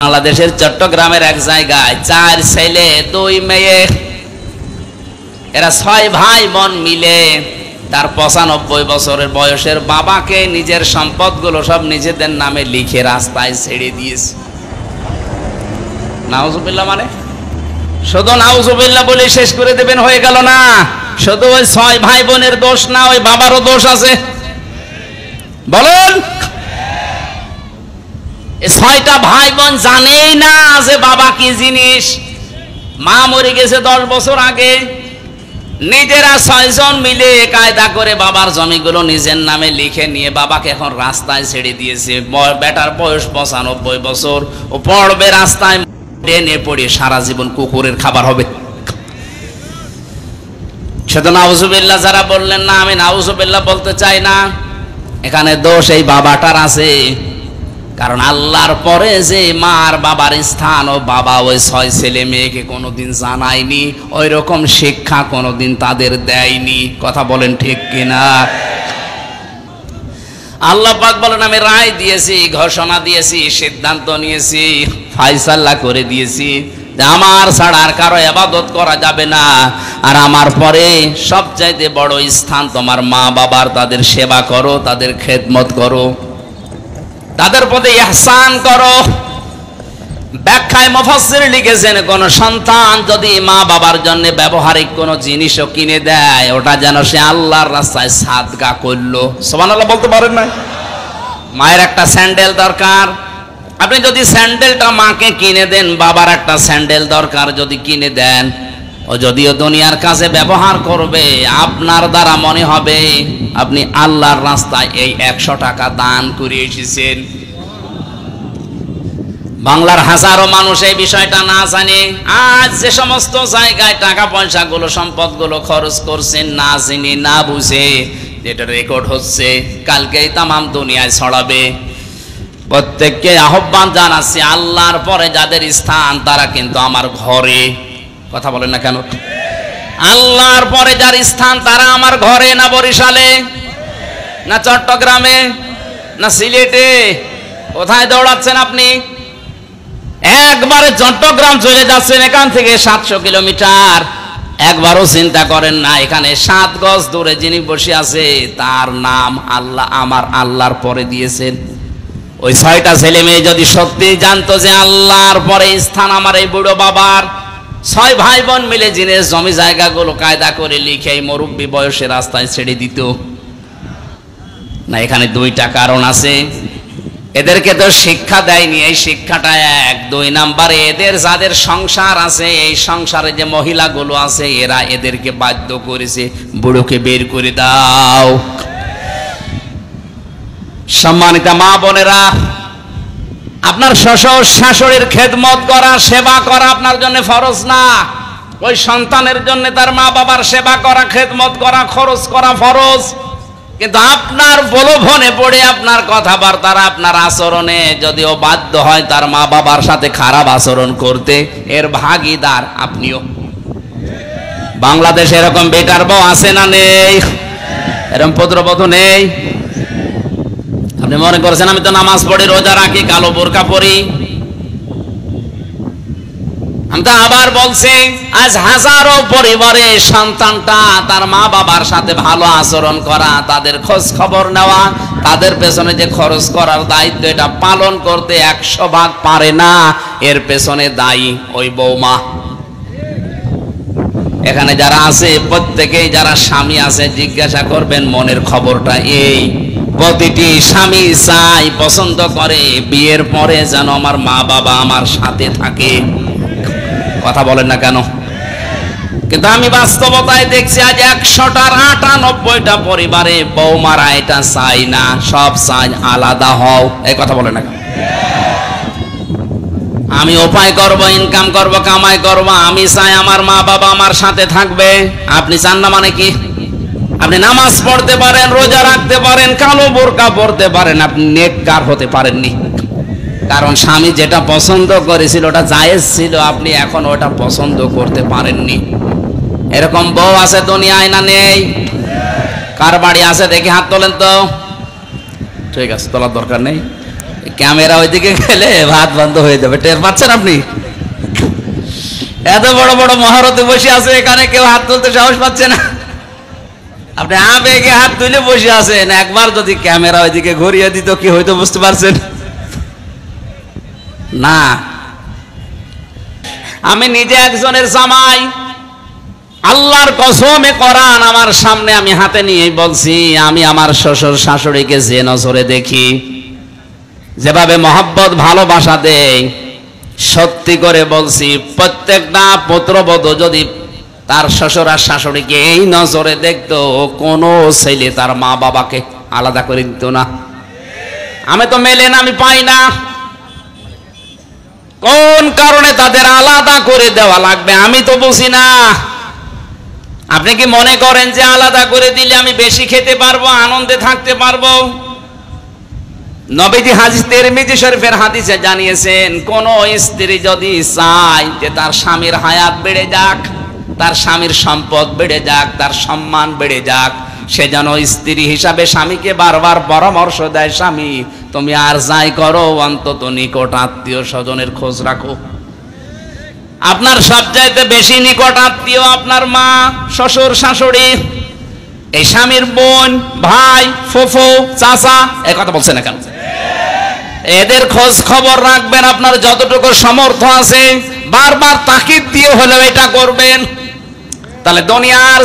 বাংলাদেশের চট্টগ্রামের এক জায়গায় 4 ছেলে 2 মেয়ে, এরা 6 ভাই বোন মিলে তার 95 বছরের বয়সের বাবাকে নিজের সম্পদগুলো সব নিজেদের নামে লিখে রাস্তায় ছেড়ে দিয়েছে। নাউজুবিল্লাহ, মানে শুধু নাউজুবিল্লাহ বলে শেষ করে দেবেন হয়ে গেল না। শুধু ওই 6 ভাই বোনের দোষ না, ওই বাবারও দোষ আছে। বলুন, এই 6টা ভাই বোন জানেই না যে বাবা কি জিনিস। মা মরে গেছে 10 বছর আগে, নিজেরা 6 জন মিলে কায়দা করে বাবার জমিগুলো নিজের নামে লিখে নিয়ে বাবাকে এখন রাস্তায় ছেড়ে দিয়েছে। বেটার বয়স 95 বছর, ও পড়বে রাস্তায়, ট্রেনে পড়ে সারা জীবন কুকুরের খাবার হবে। শুধু নাউজুবিল্লাহ যারা বললেন না, আমি নাউজুবিল্লাহ বলতে চাই না, এখানে দোষ এই বাবাটার আছে। কারণ আল্লাহর পরে যে মার বাবার স্থান, ও বাবা ওই 6 ছেলে মেয়েকে কোনোদিন জানায়নি, ওই রকম শিক্ষা কোনোদিন তাদের দেয়নি। কথা বলেন ঠিক কিনা? আল্লাহ পাক বলেন, আমি রায় দিয়েছি, ঘোষণা দিয়েছি, সিদ্ধান্ত নিয়েছি, ফায়সালা করে দিয়েছি যে আমার ছাড়া আর কারো ইবাদত করা যাবে না। আর আমার পরে সবচাইতে বড় স্থান তোমার মা বাবার, তাদের সেবা করো, তাদের খেদমত করো, তাদের প্রতি ইহসান করো। ব্যাখ্যায় মুফাসসির লিখেছেন, কোন সন্তান যদি মা বাবার জন্য ব্যবহারিক কোন জিনিসও কিনে দেয়, ওটা যেন সে আল্লাহর রাস্তায় সাদকা করলো। সুবহানাল্লাহ বলতে পারেন না? মায়ের একটা স্যান্ডেল দরকার, আপনি যদি স্যান্ডেলটা মাকে কিনে দেন, বাবার একটা স্যান্ডেল দরকার যদি কিনে দেন, ও যদিও দুনিয়ার কাছে ব্যবহার করবে, আপনার দ্বারা মনে হবে আপনি আল্লাহর রাস্তায় এই 100 টাকা দান করে এসেছেন। বাংলার হাজারো মানুষ এই বিষয়টা না জানে। আজ যে সমস্ত জায়গায় টাকা পয়সাগুলো, সম্পদগুলো খরচ করছেন না জেনে না বুঝে, যেটা রেকর্ড হচ্ছে, কালকেই তামাম দুনিয়ায় ছড়াবে। প্রত্যেককে আহ্বান জানাচ্ছি, আল্লাহর পরে যাদের স্থান তারা কিন্তু আমার ঘরে। কথা বলেন না কেন? আল্লাহর পরে যার স্থান তারা আমার ঘরে, না বরিশালে, না চট্টগ্রামে, না সিলেটে। কোথায় দৌড়াচ্ছেন আপনি? একবারে চট্টগ্রাম চলে যাচ্ছেন, এখান থেকে 700 কিলোমিটার। একবারও চিন্তা করেন না এখানে 7 গজ দূরে যিনি বসে আছে তার নাম আল্লাহ আমার আল্লাহর পরে দিয়েছেন। ওই 6টা ছেলে মেয়ে যদি সত্যি জানতো যে আল্লাহর পরে স্থান আমার এই বুড়ো বাবার, 6 ভাই বোন মিলে জিনিস জমি জায়গাগুলো কায়দা করে লিখে এই মুরব্বী বয়সে রাস্তায় ছেড়ে দিত না। এখানে 2টা কারণ আছে। এদেরকে তো শিক্ষা দেয়নি, এই শিক্ষাটা 1। 2 নাম্বারে এদের যাদের সংসার আছে, এই সংসারে যে মহিলাগুলো আছে, এরা এদেরকে বাধ্য করেছে, বুড়োকে বের করে দাও। সম্মানিত মা বোনেরা, আপনার শ্বশুর শাশুড়ির খেদমত করা, সেবা করা আপনার জন্য ফরজ না। ওই সন্তানের জন্য তার মা বাবার সেবা করা, খেদমত করা, খরচ করা ফরজ। কিন্তু আপনার প্রলোভনে পড়ে, আপনার কথাবার্তার, আপনার আচরণে যদিও বাধ্য হয় তার মা বাবার সাথে খারাপ আচরণ করতে, এর ভাগীদার আপনিও। বাংলাদেশে এরকম বেটার বউ আছে না নেই? এরকম পুত্রবধূ নেই? আপনি মনে করছেন আমি তো নামাজ পড়ি, রোজা রাখি, কালো বোরকা পরি। আমি তো আবার বলছি, আজ হাজারো পরিবারে সন্তানটা তার মা বাবার সাথে ভালো আচরণ করা, তাদের খোঁজ খবর নেওয়া, তাদের পেছনে যে খরচ করার দায়িত্ব, এটা পালন করতে 100 ভাগ পারে না। এর পেছনে দায়ী ওই বৌমা। এখানে যারা আছে প্রত্যেকেই, যারা স্বামী আছে, জিজ্ঞাসা করবেন মনের খবরটা এই। প্রতিটি স্বামী চাই, পছন্দ করে বিয়ের পরে যেন আমার মা বাবা আমার সাথে থাকে। কথা বলেন না কেন? কিন্তু আমি বাস্তবতায় দেখছি আজ 100টার 98টা পরিবারে বৌমারা এটা চাই না, সব চাই আলাদা হও। এই কথা বলেন না কেন? আমি উপায় করব, ইনকাম করব, কামাই করব, আমি চাই আমার মা বাবা আমার সাথে থাকবে। আপনি চান না মানে কি? আপনি নামাজ পড়তে পারেন, রোজা রাখতে পারেন, কালো বোরকা পড়তে পারেন, আপনি নেককার হতে পারেননি। কারণ স্বামী যেটা পছন্দ করেছিল ওটা জায়েজ ছিল, আপনি এখন ওটা পছন্দ করতে পারেননি। এরকম বউ আছে দুনিয়ায় না নেই? কার বাড়ি আছে দেখি হাত তোলেন তো। ঠিক আছে, তোলার দরকার নেই। ক্যামেরা ওইদিকে গেলে ভাত বন্ধ হয়ে যাবে, টের পাচ্ছেন আপনি? এত বড় বড় মহারথে বসে আছে, এখানে কেউ হাত তুলতে সাহস পাচ্ছে না। আপনি আবেগে হাত তুলে বসে আছেন, একবার যদি ক্যামেরা ওইদিকে ঘুরিয়ে দিত কি হয়তো বুঝতে পারছেন না? আমি নিজে একজনের জামাই, আল্লাহর কসমে কোরআন আমার সামনে আমি হাতে নিয়ে বলছি, আমি আমার শ্বশুর শাশুড়িকে যে নজরে দেখি, যেভাবে মহব্বত ভালোবাসা দেই, সত্যি করে বলছি প্রত্যেকটা পুত্রবধূ যদি তার শ্বশুর আর শাশুড়িকে এই নজরে দেখতো, কোনো ছেলে তার মা বাবাকে আলাদা করে দিত না। আমি তো মেলেন আমি পাই না, কোন কারণে তাদের আলাদা করে দেওয়া লাগবে আমি তো বুঝি না। আপনি কি মনে করেন যে আলাদা করে দিলে আমি বেশি খেতে পারবো, আনন্দে থাকতে পারবো? নবীজি হাদিস তিরমিজি শরীফের হাদিসে জানিয়েছেন, কোন স্ত্রী যদি চায় যে তার স্বামীর হায়াত বেড়ে যাক, তার স্বামীর সম্পদ বেড়ে যাক, তার সম্মান বেড়ে যাক, সে যেন স্ত্রী হিসাবে স্বামীকে বারবার পরামর্শ দেয়, স্বামী তুমি আর যাই করো অন্তত নিকট আত্মীয় স্বজনের খোঁজ রাখো। আপনার সবচাইতে বেশি নিকট আত্মীয় আপনার মা, শ্বশুর শাশুড়ি, এই স্বামীর বোন, ভাই, ফুফু, চাচা, এই কথা বলছে না কেন? এদের খোঁজ খবর রাখবেন, আপনার যতটুকু সামর্থ্য আছে বারবার তাকিদ দিয়ে হলেও এটা করবেন, তাহলে দুনিয়ার